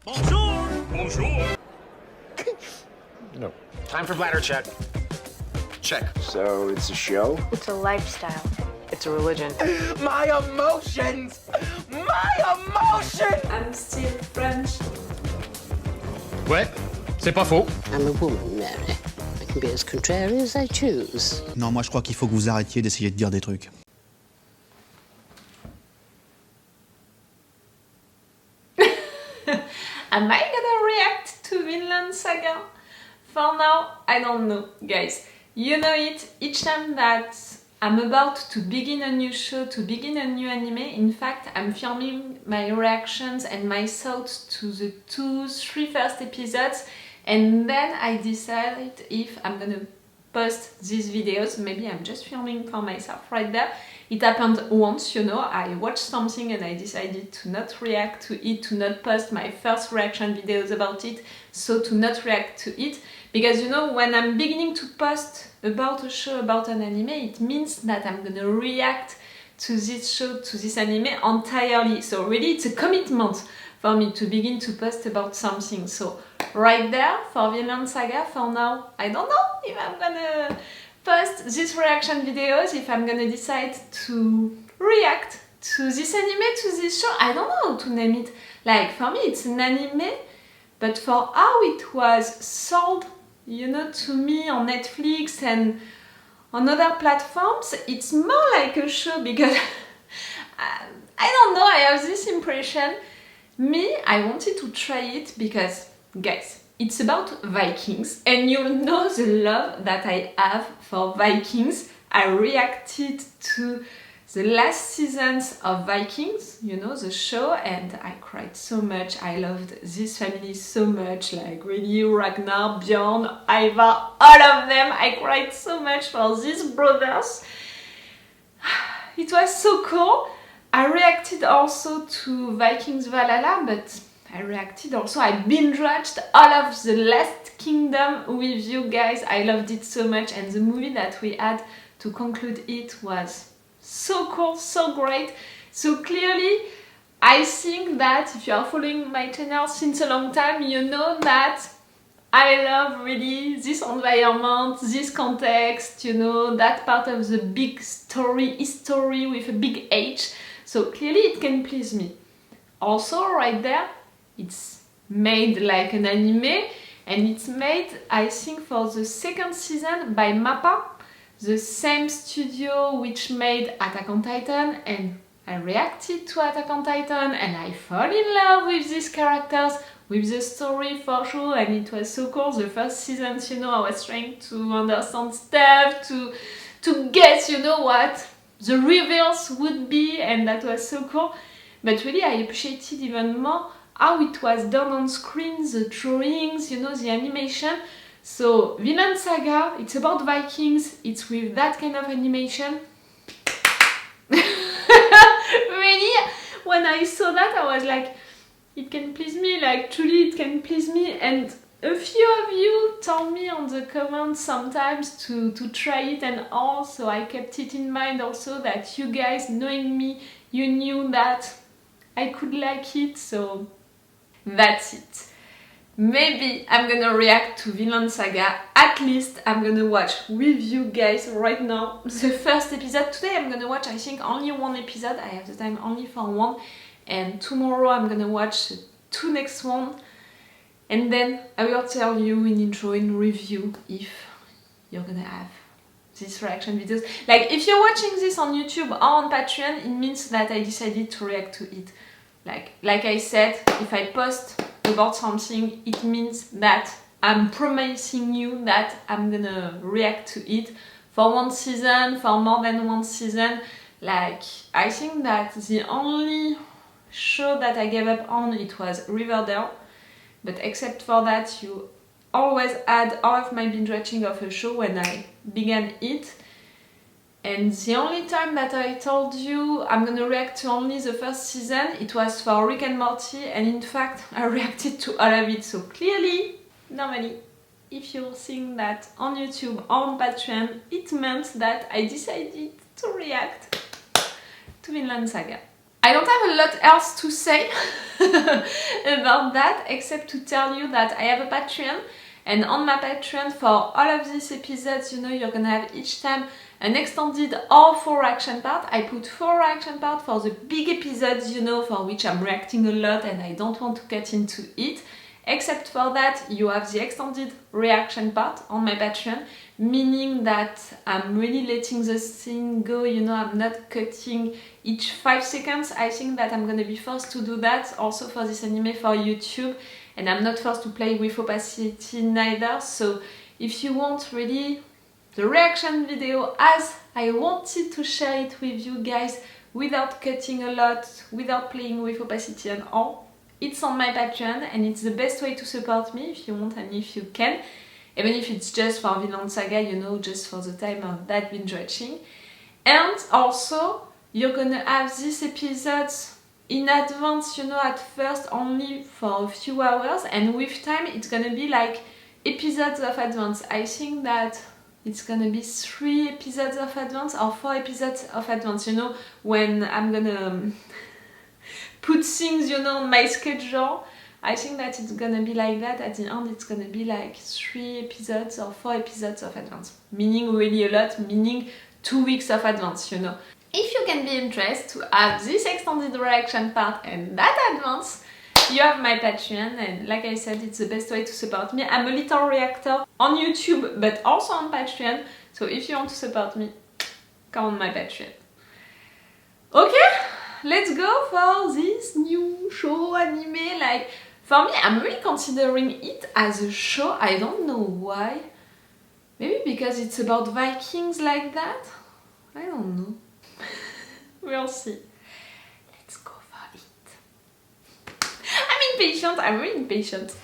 Bonjour! Bonjour! No. Time for bladder check. Check. So it's a show? It's a lifestyle. It's a religion. My emotions! My emotions! I'm still French. Ouais, c'est pas faux. I'm a woman, Mary. I can be as contrary as I choose. Non, moi je crois qu'il faut que vous arrêtiez d'essayer de dire des trucs. Am I gonna react to Vinland Saga? For now, I don't know, guys. You know it, each time that I'm about to begin a new show, to begin a new anime, in fact, I'm filming my reactions and my thoughts to the 2-3 first episodes, and then I decide if I'm gonna post these videos. Maybe I'm just filming for myself right there. It happened once, you know, I watched something and I decided to not react to it, to not post my first reaction videos about it, so to not react to it. Because, you know, when I'm beginning to post about a show, about an anime, it means that I'm gonna react to this show, to this anime entirely. So really, it's a commitment for me to begin to post about something. So right there, for Vinland Saga, for now, I don't know if I'm gonna post these reaction videos, if I'm gonna decide to react to this anime, to this show. I don't know how to name it. Like, for me, it's an anime, but for how it was sold, you know, to me on Netflix and on other platforms, it's more like a show because I don't know, I have this impression. Me, I wanted to try it because, guys, it's about Vikings, and you know the love that I have for Vikings. I reacted to the last seasons of Vikings, you know, the show, and I cried so much. I loved this family so much, like really Ragnar, Bjorn, Ivar, all of them. I cried so much for these brothers. It was so cool. I reacted also to Vikings Valhalla, but I reacted also, I binge-watched all of the Last Kingdom with you guys. I loved it so much, and the movie that we had to conclude it was so cool, so great. So clearly, I think that if you are following my channel since a long time, you know that I love really this environment, this context, you know, that part of the big story, history with a big H. So clearly it can please me. Also, right there, it's made like an anime, and it's made, I think, for the second season by MAPPA, the same studio which made Attack on Titan, and I reacted to Attack on Titan and I fell in love with these characters, with the story for sure, and it was so cool. The first seasons, you know, I was trying to understand stuff, to guess, you know, what the reveals would be, and that was so cool. But really I appreciated even more how it was done on screen, the drawings, you know, the animation. So Vinland Saga, it's about Vikings, it's with that kind of animation. Really, when I saw that, I was like, it can please me, like truly it can please me. And a few of you told me on the comments sometimes to try it and all, so I kept it in mind also, that you guys, knowing me, you knew that I could like it, so that's it. Maybe I'm gonna react to Vinland Saga. At least I'm gonna watch with you guys right now the first episode. Today I'm gonna watch, I think, only one episode. I have the time only for one. And tomorrow I'm gonna watch the 2 next one. And then I will tell you in intro, in review, if you're gonna have these reaction videos. Like, if you're watching this on YouTube or on Patreon, it means that I decided to react to it. Like I said, if I post about something, it means that I'm promising you that I'm gonna react to it for one season, for more than one season. Like, I think that the only show that I gave up on, it was Riverdale, but except for that, you always had all of my binge watching of a show when I began it. And the only time that I told you I'm gonna react to only the first season, it was for Rick and Morty, and in fact I reacted to all of it. So clearly, normally, if you're seeing that on YouTube or on Patreon, it meant that I decided to react to Vinland Saga. I don't have a lot else to say about that except to tell you that I have a Patreon, and on my Patreon for all of these episodes, you know, you're gonna have each time an extended or 4 reaction part. I put 4 reaction part for the big episodes, you know, for which I'm reacting a lot and I don't want to get into it. Except for that, you have the extended reaction part on my Patreon, meaning that I'm really letting the scene go, you know, I'm not cutting each 5 seconds. I think that I'm gonna be forced to do that also for this anime for YouTube, and I'm not forced to play with opacity neither. So if you want really the reaction video as I wanted to share it with you guys without cutting a lot, without playing with opacity and all, it's on my Patreon, and it's the best way to support me if you want and if you can. Even if it's just for Vinland Saga, you know, just for the time of that binge watching. And also, you're gonna have these episodes in advance, you know, at first only for a few hours, and with time it's gonna be like episodes of advance. I think that it's gonna be 3 episodes of advance or 4 episodes of advance, you know, when I'm gonna put things, you know, on my schedule. I think that it's gonna be like that. At the end, it's gonna be like 3 episodes or 4 episodes of advance. Meaning really a lot, meaning 2 weeks of advance, you know. If you can be interested to have this extended reaction part and that advance, you have my Patreon, and like I said, it's the best way to support me. I'm a little reactor on YouTube, but also on Patreon. So if you want to support me, come on my Patreon. Okay? Let's go for this new show anime. Like, for me, I'm really considering it as a show. I don't know why. Maybe because it's about Vikings like that? I don't know. We'll see. Let's go for it. I'm impatient. I'm really impatient.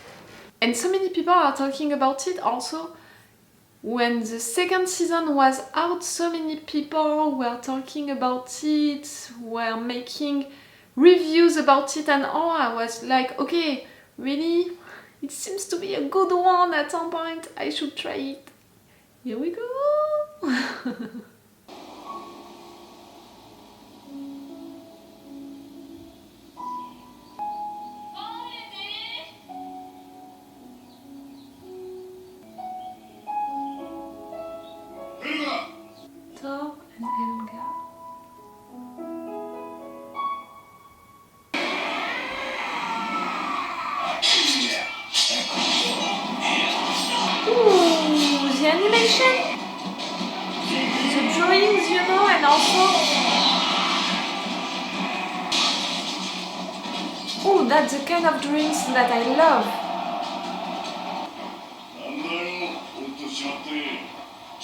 And so many people are talking about it also. When the second season was out, so many people were talking about it, were making reviews about it and all. I was like, okay, really? It seems to be a good one at some point. I should try it. Here we go! Thor and Helga. Ooh, the animation, the drawings, you know, and also, oh, that's the kind of drawings that I love.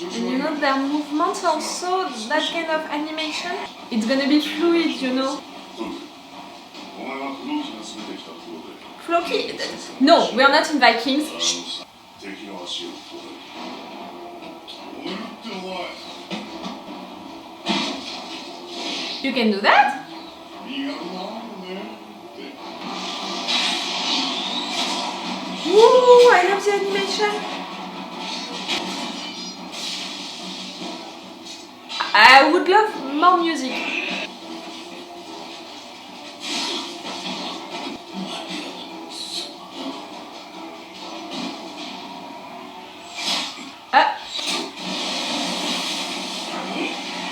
And you know, their movements also, that kind of animation, it's gonna be fluid, you know. Floki? No, we are not in Vikings. Shh. You can do that? Ooh, I love the animation. I would love more music.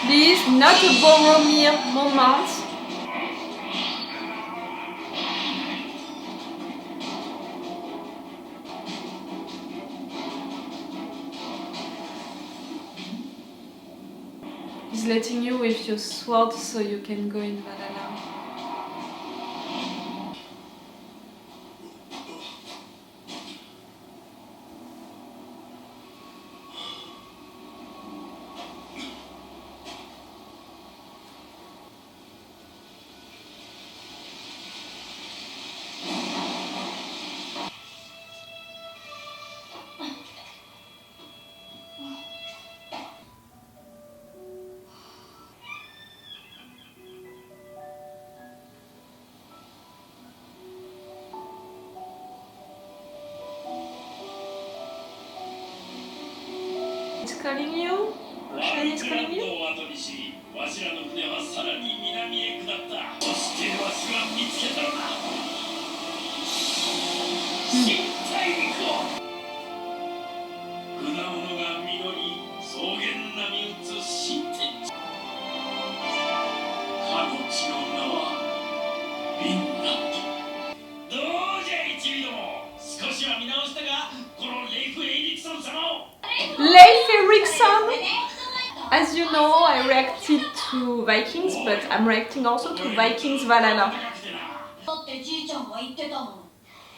Please, not a Boromir moment. He's letting you with your sword so you can go in Valhalla. It's calling you? Ocean is calling you? わしらの船はさらに南へ下った。そしてわしは見つけたのだ。新大陸を。果物が実り、草原波打つ新天地。かの地の名はヴィンランド。どうじゃ一味ども、少しは見直したが、このレイフ・エイリクソン様を。Leif Erikson! As you know, I reacted to Vikings, but I'm reacting also to Vikings Valhalla. ってじいちゃんが言ってたもん。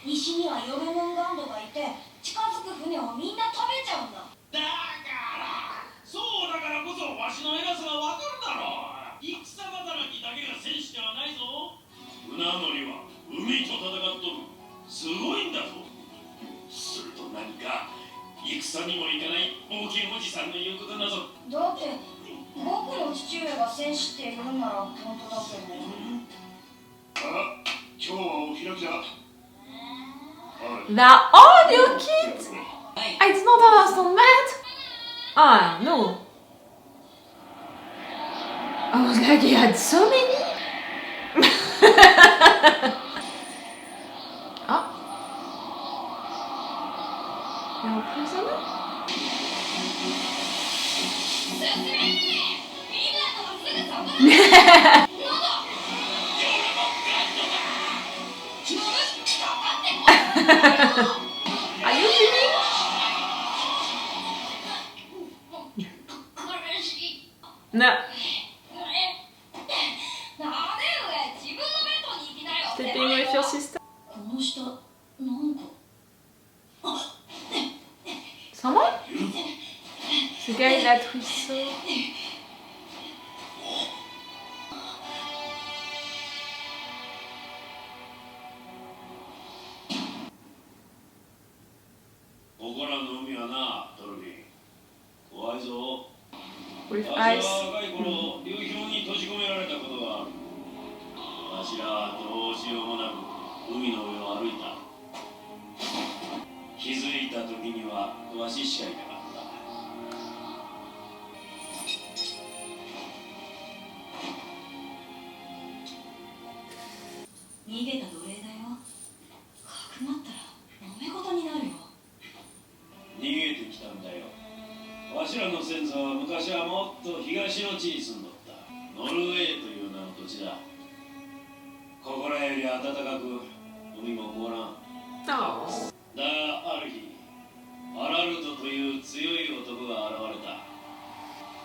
西にはヨルムンガンドがいて、近づく船をみんな食べちゃうんだ。だからそうだからこそわしの偉さがわかるだろう。戦働きだけが戦士ではないぞ。船乗りは海と戦っとる。すごいんだぞ。すると何か戦にも行かない冒険おじさんの言うことなぞ。だって僕の父上が戦士って言うんなら本当だけど。あ、今日はお開きだ。That audio kit! I did not understand that! Ah, no. I was like, he had so many! Ah. You're a prisoner? Are you kidding? No. Sleeping with your sister? Someone? The guy that we saw. ここらの海はな、トルフィン。怖いぞ。 With わし ice. は若い頃、流氷に閉じ込められたことがある。わしらはどうしようもなく海の上を歩いた。気づいた時にはわししかいなかった。逃げた奴隷だよ。かくまったら揉め事になるよ。逃げてきたんだよ。わしらの先祖は昔はもっと東の地に住んどった。ノルウェーという名の土地だ。ここらより暖かく、海も凍らん。だがある日、ハラルドという強い男が現れた。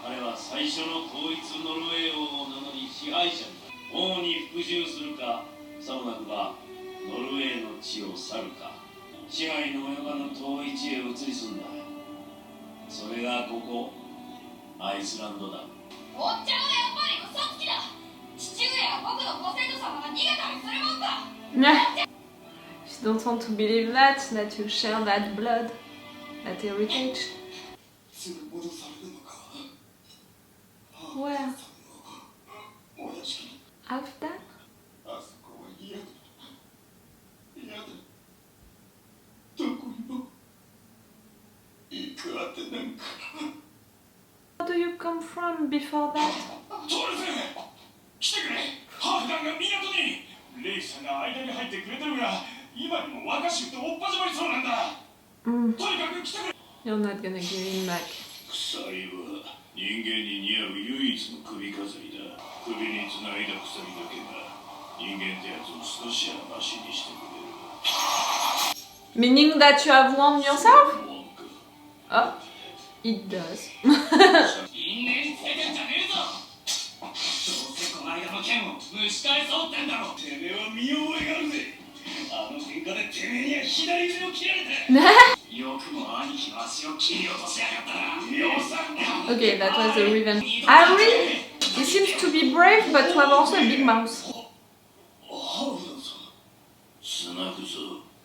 彼は最初の統一ノルウェー王を名乗り支配者になる。王に服従するか、さもなくばノルウェーの地を去るか、支配の及ばぬ統一へ移り住んだ。それがここアイスランドだ。おっちゃんはやっぱり嘘つきだ。父上や僕のご先祖様が逃げたりするもんか。Nah. You don't want to believe that you share that blood, that heritage. Where? Halfdan? Where do you come from before that? トルフィン、来てくれ。ハーフダンが港に。レイさんが間に入ってくれてるが、今にも若しくておっぱじまりそうなんだ。とにかく来てくれ。 You're not gonna give him back. 鎖は人間に似合う唯一の首飾りだ。首につないだ鎖だけが人間ってやつを少しはマシにしてくれる。 Meaning that you have warmed yourself? Oh, it does. 因縁つけてんじゃねえぞ。どうせこの間の剣を蒸し返そうってんだろ。てめえは見覚えがあるぜ。あの喧嘩でてめえには左腕を切られた。よくも兄貴の足を切り落としやがったな。よさん。 Okay, that was a revenge. Harry, he seems to be brave, but to have also a big mouth. ハーフダンさん、砂くぞ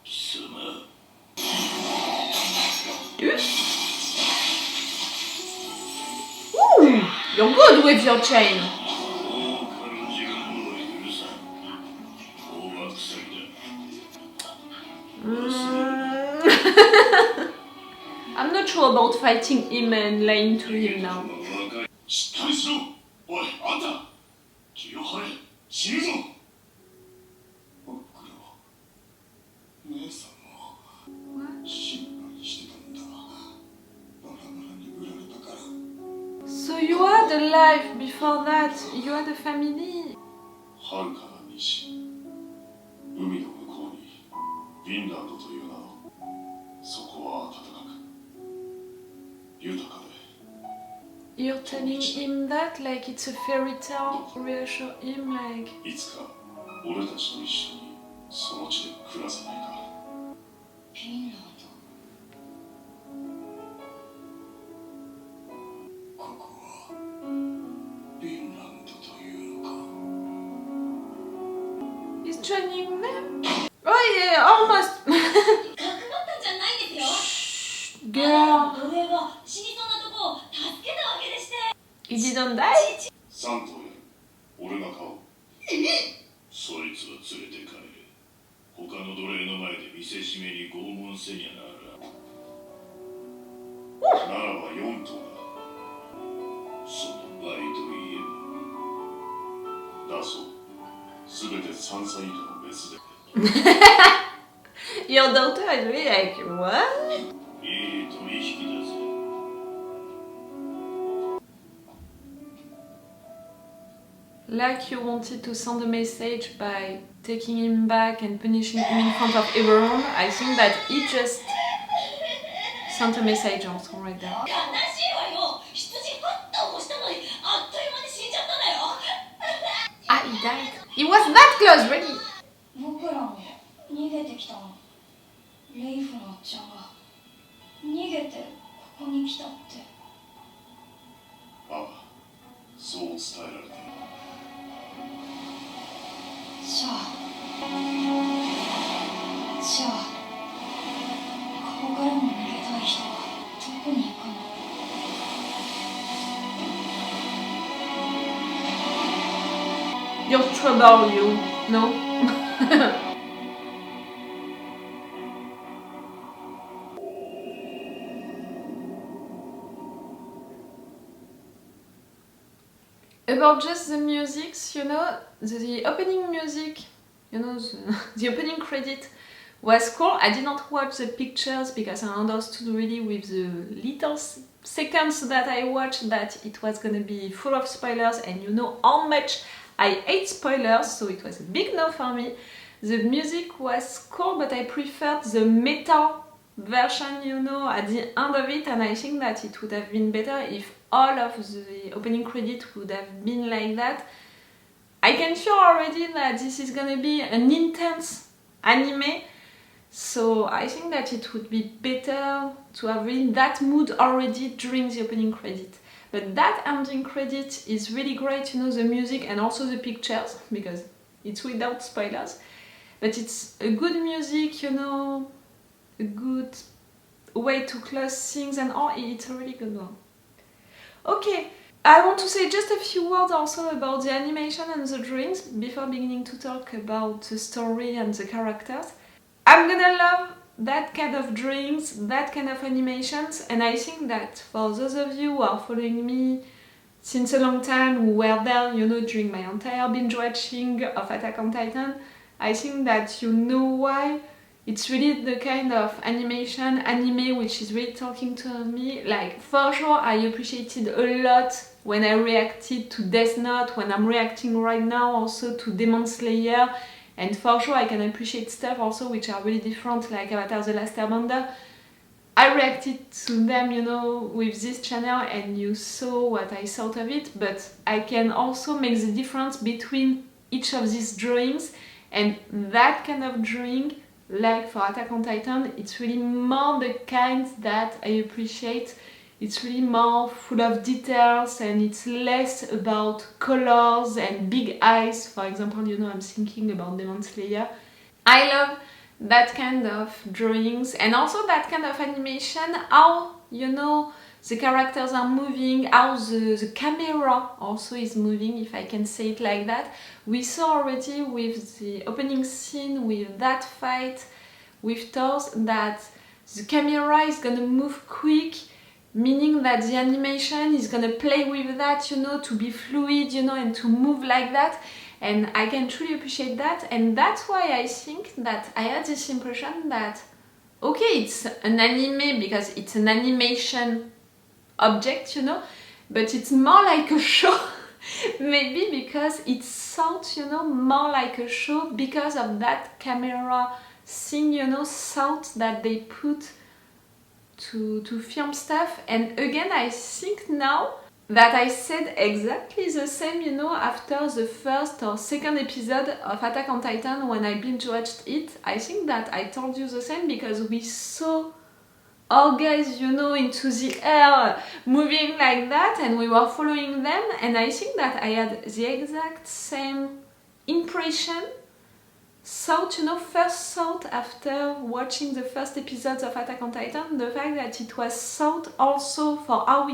貴様。 Ooh, you're good with your chain. I'm not sure about fighting him and lying to him now. おいあんた気を張れ死ぬぞ僕らは姉さんを心配してたんだバラバラに売られたから So you had a life before that, you had a family. はるかな西海の向こうにフィンランドという名のそこは暖かく豊かで You're telling him that like it's a fairy tale, reassure him like... いつか俺たちと一緒にその地で暮らさないかフィンランドここはフィンランドというのか He's joining them? Oh yeah, almost! かくまったんじゃないですよ Girl! 俺は死にそうなとこを助けたわけでして He didn't die? 3頭やる俺が買おうそいつは連れて帰れ他の奴隷の前で見せしめに拷問せにゃならならば4頭だその倍といえばだそう全て3歳以下のメスで Your daughter is really like, what? いい取引だぜ Like you wanted to send a message by taking him back and punishing him in front of everyone. I think that he just sent a message also right there. 悲しいわよ羊ふっと押したのにあっという間に死んじゃったのよ Ah, he died. He was that close, really. 僕らも逃げてきたのレイフのおっちゃんが逃げてここに来たってああそう伝えられているじゃあここからも逃げたい人はどこに行くの You're trouble, you. No? About just the music, you know, the opening music, you know, the opening credit was cool. I did not watch the pictures because I understood really with the little seconds that I watched that it was gonna be full of spoilers, and you know how much I hate spoilers, so it was a big no for me. The music was cool, but I preferred the metal version, you know, at the end of it, and I think that it would have been better if all of the opening credit would have been like that. I can feel already that this is gonna be an intense anime, so I think that it would be better to have really that mood already during the opening credit. But that ending credit is really great, you know, the music and also the pictures, because it's without spoilers. But it's a good music, you know, a good way to close things, and oh, it's a really good one. Okay, I want to say just a few words also about the animation and the drawings before beginning to talk about the story and the characters. I'm gonna love that kind of drawings, that kind of animations, and I think that for those of you who are following me since a long time, who were there, you know, during my entire binge watching of Attack on Titan, I think that you know why. It's really the kind of anime which is really talking to me. Like, for sure, I appreciated a lot when I reacted to Death Note, when I'm reacting right now also to Demon Slayer, and for sure I can appreciate stuff also which are really different, like Avatar The Last Airbender. I reacted to them, you know, with this channel, and you saw what I thought of it, but I can also make the difference between each of these drawings, and that kind of drawing, like for Attack on Titan, it's really more the kind that I appreciate. It's really more full of details, and it's less about colors and big eyes. For example, you know, I'm thinking about Demon Slayer. I love that kind of drawings, and also that kind of animation, how, you know, the characters are moving, how the camera also is moving, if I can say it like that. We saw already with the opening scene, with that fight with Thors, that the camera is gonna move quick, meaning that the animation is gonna play with that, you know, to be fluid, you know, and to move like that. And I can truly appreciate that, and that's why I think that I had this impression that, okay, it's an anime because it's an animation object, you know, but it's more like a show. Maybe because it sounds, you know, more like a show because of that camera thing, you know, sound that they put to film stuff. And again, I think now that I said exactly the same, you know, after the first or second episode of Attack on Titan when I binge watched it. I think that I told you the same because we saw all guys, you know, into the air moving like that, and we were following them, and I think that I had the exact same impression, thought, you know, first thought after watching the first episodes of Attack on Titan, the fact that it was thought also for how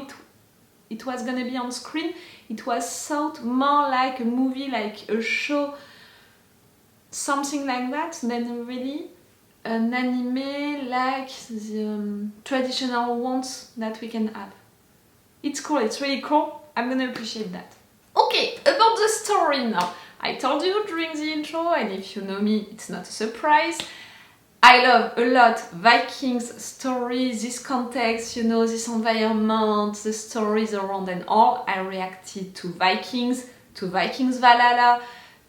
it was gonna be on screen. It was thought more like a movie, like a show, something like that, than really an anime like the traditional ones that we can have. It's cool, it's really cool. I'm gonna appreciate that. Okay, about the story now. I told you during the intro, and if you know me, it's not a surprise. I love a lot Vikings stories, this context, you know, this environment, the stories around and all. I reacted to Vikings Valhalla,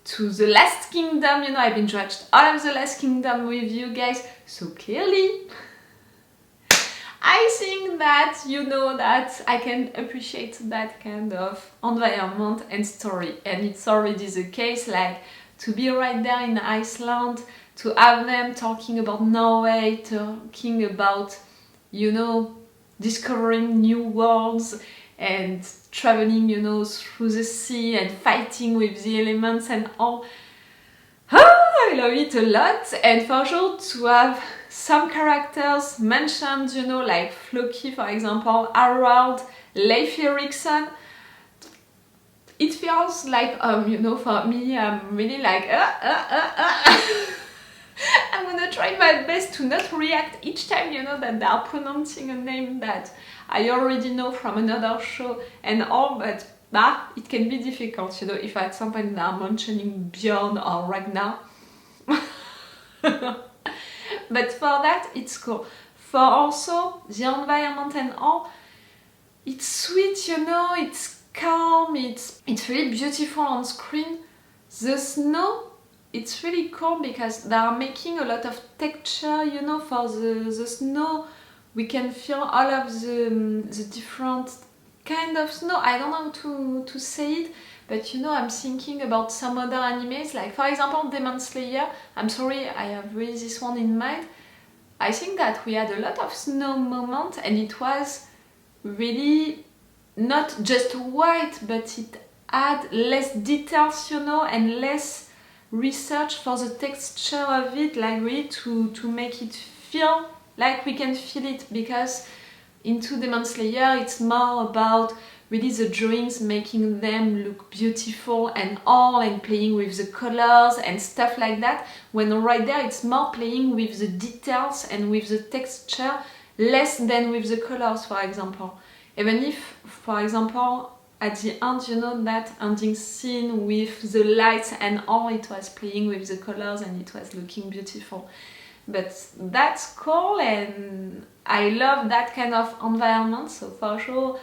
to The Last Kingdom, you know, I've been watched all of The Last Kingdom with you guys, so clearly I think that you know that I can appreciate that kind of environment and story, and it's already the case, like to be right there in Iceland, to have them talking about Norway, talking about, you know, discovering new worlds and traveling, you know, through the sea and fighting with the elements and all. I love it a lot, and for sure to have some characters mentioned, you know, like Floki, for example, Harald, Leif Erikson. It feels like, you know, for me, I'm really like, I'm gonna try my best to not react each time, you know, that they are pronouncing a name that I already know from another show and all, but it can be difficult, you know, if at some point they are mentioning Bjorn or Ragnar. But for that, it's cool. For also the environment and all, it's sweet, you know, it's calm, it's really beautiful on screen. The snow, it's really cool because they are making a lot of texture, you know, for the snow. We can feel all of the different kind of snow. I don't know to say it, but you know, I'm thinking about some other animes, like for example Demon Slayer. I'm sorry, I have really this one in mind. I think that we had a lot of snow moments, and it was really not just white, but it had less details, you know, and less research for the texture of it, like really to make it feel like we can feel it, because into Demon Slayer it's more about really the drawings, making them look beautiful and all, and playing with the colors and stuff like that, when right there it's more playing with the details and with the texture, less than with the colors, for example. Even if, for example, at the end, you know, that ending scene with the lights and all, it was playing with the colors and it was looking beautiful. But that's cool, and I love that kind of environment, so for sure,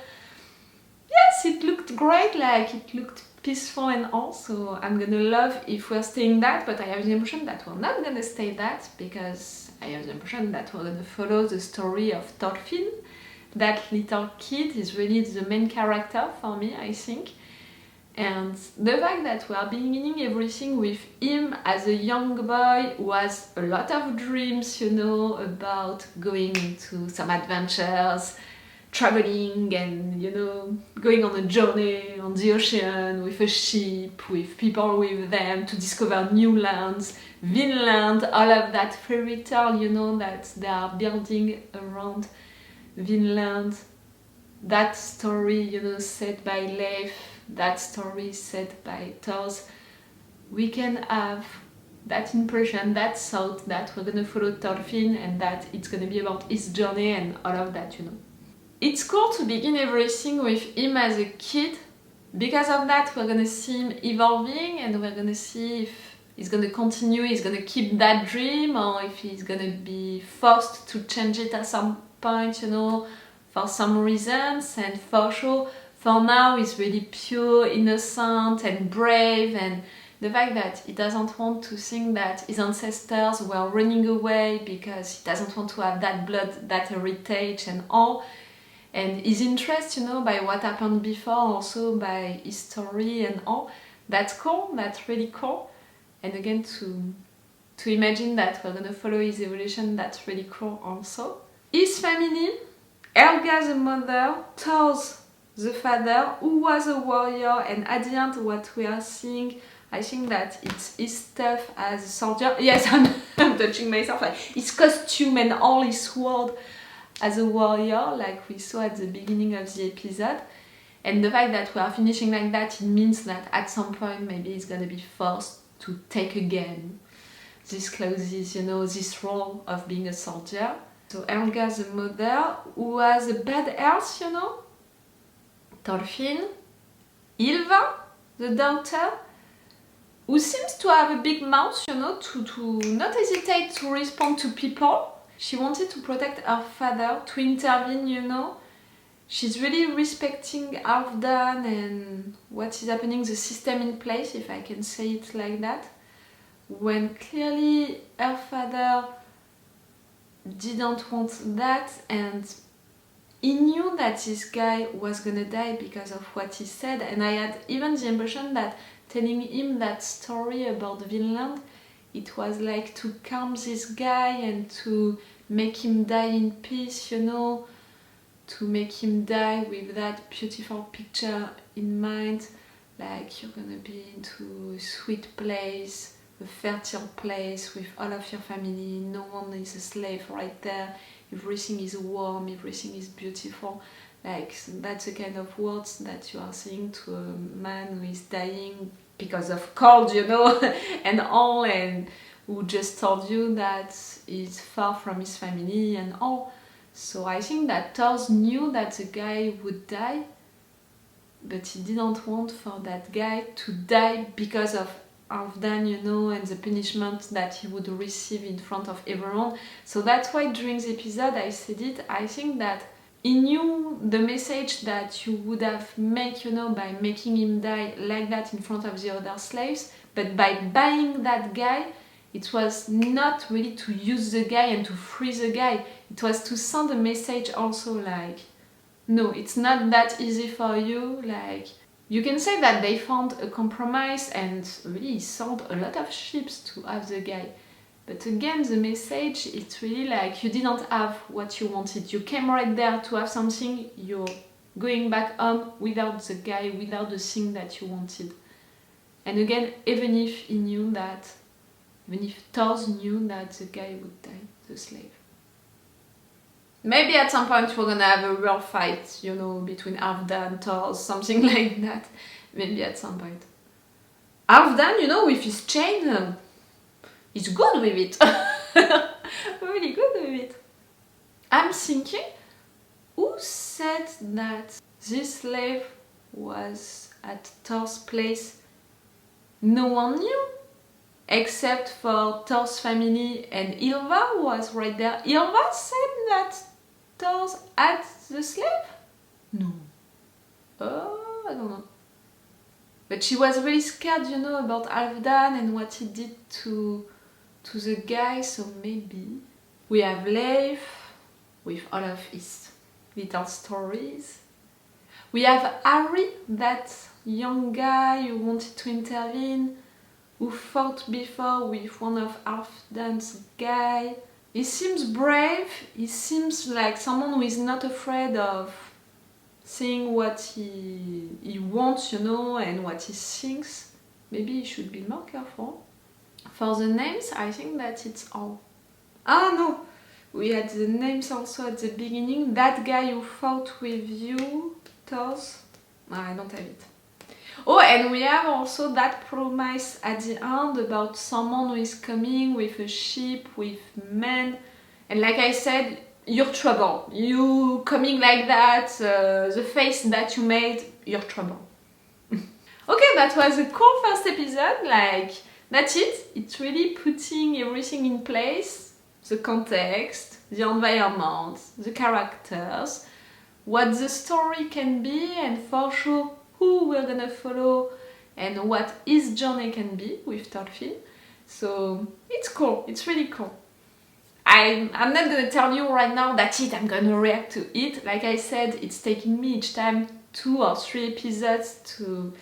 yes, it looked great, like it looked peaceful and all, so I'm gonna love if we're staying that, but I have the impression that we're not gonna stay that, because I have the impression that we're gonna follow the story of Thorfinn. That little kid is really the main character for me, I think. And the fact that we are beginning everything with him as a young boy was a lot of dreams, you know, about going into some adventures, traveling and, you know, going on a journey on the ocean with a ship, with people with them, to discover new lands, Vinland, all of that fairy tale, you know, that they are building around Vinland. That story, you know, said by Leif, that story said by Thors. We can have that impression, that thought that we're gonna follow Thorfinn and that it's gonna be about his journey and all of that, you know. It's cool to begin everything with him as a kid. Because of that, we're gonna see him evolving, and we're gonna see if he's gonna continue, he's gonna keep that dream, or if he's gonna be forced to change it at some point, you know, for some reasons. And for sure, for now, he's really pure, innocent, and brave, and the fact that he doesn't want to think that his ancestors were running away because he doesn't want to have that blood, that heritage, and all. And his interest, you know, by what happened before, also by his story and all. That's cool, that's really cool. And again, to imagine that we're gonna follow his evolution, that's really cool also. His family, Helga the mother, Thors the father, who was a warrior, and at the end what we are seeing, I think that it's his stuff as a soldier. Yes, I'm touching myself, like his costume and all his sword as a warrior, like we saw at the beginning of the episode. And the fact that we are finishing like that, it means that at some point maybe he's gonna be forced to take again these clothes, you know, this role of being a soldier. So Helga the mother, who has a bad health, you know, Thorfinn, Ylva, the daughter, who seems to have a big mouth, you know, to not hesitate to respond to people. She wanted to protect her father, to intervene, you know. She's really respecting Halfdan and what is happening, the system in place, if I can say it like that. When clearly her father didn't want that, and he knew that this guy was gonna die because of what he said, and I had even the impression that telling him that story about Vinland, it was like to calm this guy and to make him die in peace, you know, to make him die with that beautiful picture in mind, like you're gonna be into a sweet place, a fertile place with all of your family, no one is a slave right there, everything is warm, everything is beautiful. Like, that's the kind of words that you are saying to a man who is dying because of cold, you know, and all, and who just told you that he's far from his family and all. So I think that Thors knew that the guy would die, but he didn't want for that guy to die because of Halfdan, you know, and the punishment that he would receive in front of everyone. So that's why during the episode I said it, I think that he knew the message that you would have made, you know, by making him die like that in front of the other slaves, but by buying that guy, it was not really to use the guy and to free the guy, it was to send a message also, like, no, it's not that easy for you, like, you can say that they found a compromise and really sold a lot of ships to have the guy. But again, the message, it's really like you didn't have what you wanted. You came right there to have something, you're going back home without the guy, without the thing that you wanted. And again, even if he knew that, even if Thors knew that the guy would die, the slave. Maybe at some point we're gonna have a real fight, you know, between Halfdan and Thors, something like that. Maybe at some point. Halfdan, you know, with his chain, he's good with it. Really good with it. I'm thinking, who said that this slave was at Thors' place? No one knew. Except for Thors' family and Ylva, who was right there. Ylva said that Thors had the slave? No. Oh, I don't know. But she was really scared, you know, about Halfdan and what he did to the guy, so maybe. We have Leif, with all of his little stories. We have Harry, that young guy who wanted to intervene, who fought before with one of Halfdan's guy. He seems brave, he seems like someone who is not afraid of saying what he wants, you know, and what he thinks. Maybe he should be more careful. For the names, I think that it's all. Ah no, we had the names also at the beginning. That guy who fought with you, Thors. I don't have it. Oh, and we have also that promise at the end about someone who is coming with a ship, with men. And like I said, you're trouble. You coming like that, the face that you made, you're trouble. Okay, that was a cool first episode, like, that's it. It's really putting everything in place, the context, the environment, the characters, what the story can be, and for sure who we're gonna follow and what his journey can be with Thorfinn. So it's cool, it's really cool. I'm not gonna tell you right now that's it, I'm gonna react to it. Like I said, it's taking me each time 2 or 3 episodes to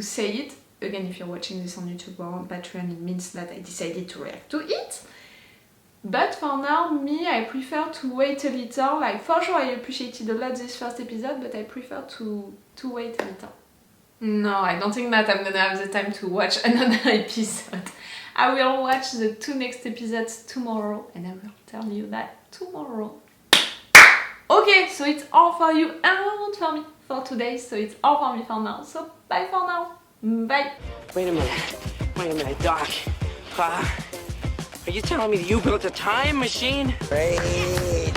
say it. Again, if you're watching this on YouTube or on Patreon, it means that I decided to react to it. But for now, me, I prefer to wait a little. Like, for sure, I appreciated a lot this first episode, but I prefer to wait a little. No, I don't think that I'm gonna have the time to watch another episode. I will watch the 2 next episodes tomorrow, and I will tell you that tomorrow. Okay, so it's all for you and for me for today, so it's all for me for now. So, bye for now. Bye. Wait a minute, Doc. Are you telling me that you built a time machine? Great.